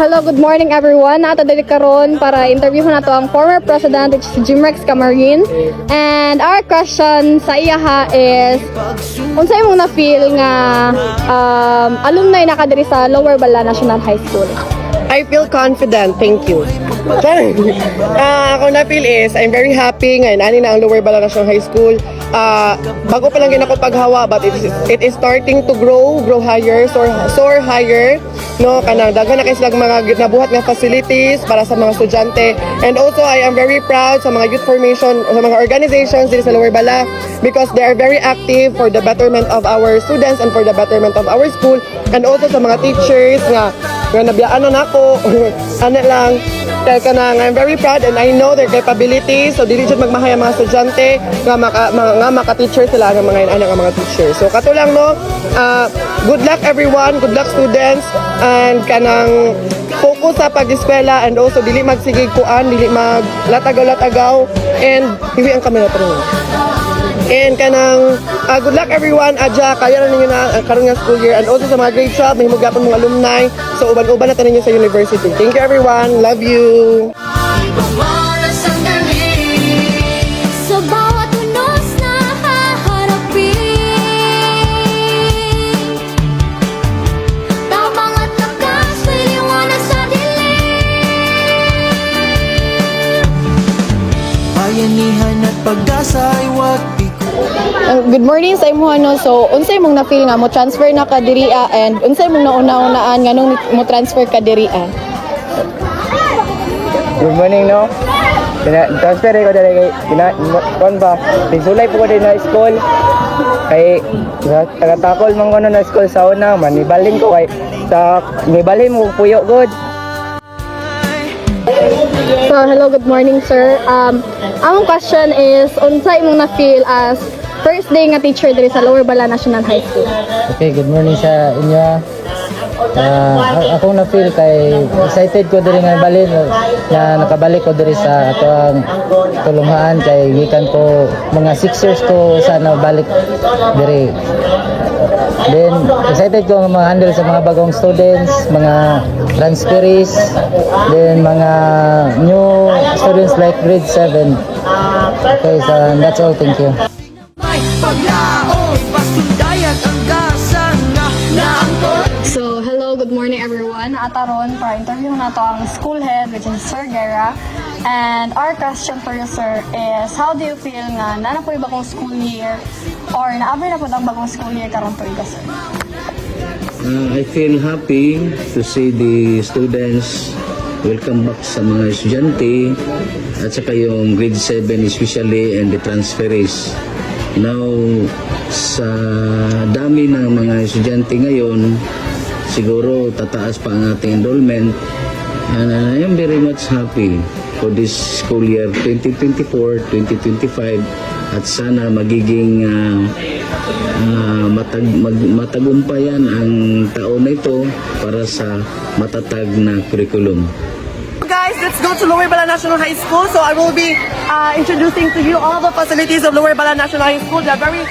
hello, good morning everyone. Nato dali karon para interview nato ang former president which is Jimrex Camarin. And our question sa iya ha is unsay imong na feel nga alumni na kadiri sa Lower Bala National High School? I feel confident, thank you. Ako na feel is, I'm very happy ngayon ani na ang Lower Bala National High School. Bago pa lang din ako paghawa, but it is starting to grow higher, soar higher. No, kanang daghan na kay silang mga nabuhat nga facilities para sa mga estudyante. And also, I am very proud sa mga youth formation, sa mga organizations dito sa Lower Bala because they are very active for the betterment of our students and for the betterment of our school. And also sa mga teachers nga nabiyaan na ako, ano lang, kaya kanang I'm very proud and I know their capabilities. So, dili jud magmahay ang mga estudyante nga maka-teacher sila ng mga anak ang mga teachers. So, kato lang no, good luck everyone, good luck students, and kanang focus sa pag-eskwela and also dili magsigig kuan, dili maglatagaw-latagaw and hiwi ang kamera pero. And kanang good luck everyone, adya kaya na ninyo na karon nga school year and also sa mga grade 12 mahimong gapon mga alumni. So uban-uban na ninyo sa university. Thank you everyone. Love you. Sa bawat unos na haharapin, tamang at lakas may liwanag sa dilim. Bayanihan at pag-asa ay wag Good morning sa imo ano. So unsay imong na feel nga mo transfer na ka diri and unsay imong nauna-unaan nga nung mo transfer ka diri? Good morning, no? Transfer ko dali kay kon ba? Sulay po ko din na school. Kay taga-takol man ko na school sa una, manibalin ko kay sa nibalin mo puyo good. So hello, good morning sir. Ang question is unsay imong na feel as first day nga teacher diri sa Lower Bala National High School? Okay, good morning sa inyo. Ako na feel kay excited ko diri nga balin na nakabalik ko diri sa atong tulungan kay gikan ko mga 6 years ko sana balik diri. Then excited ko nga ma-handle sa mga bagong students, mga transferees, then mga new students like grade 7. Okay, so that's all. Thank you. may paglaon, pasundayat ang gasan na ang So, hello, good morning everyone. Ataron para interview na to ang school head which is Sir Guerra. And our question for you sir is how do you feel nga na po yung bagong school year or naabay na po ang bagong school year karon po sir? I feel happy to see the students welcome back sa mga estudyante at saka yung grade 7 especially and the transferees. Now, sa dami ng mga estudyante ngayon, siguro tataas pa ang ating enrollment and I am very much happy for this school year 2024-2025 at sana magiging matagumpayan ang taon na ito para sa matatag na curriculum. Guys, let's go to Lower Bala National High School. So I will be introducing to you all the facilities of Lower Bala National High School. They are very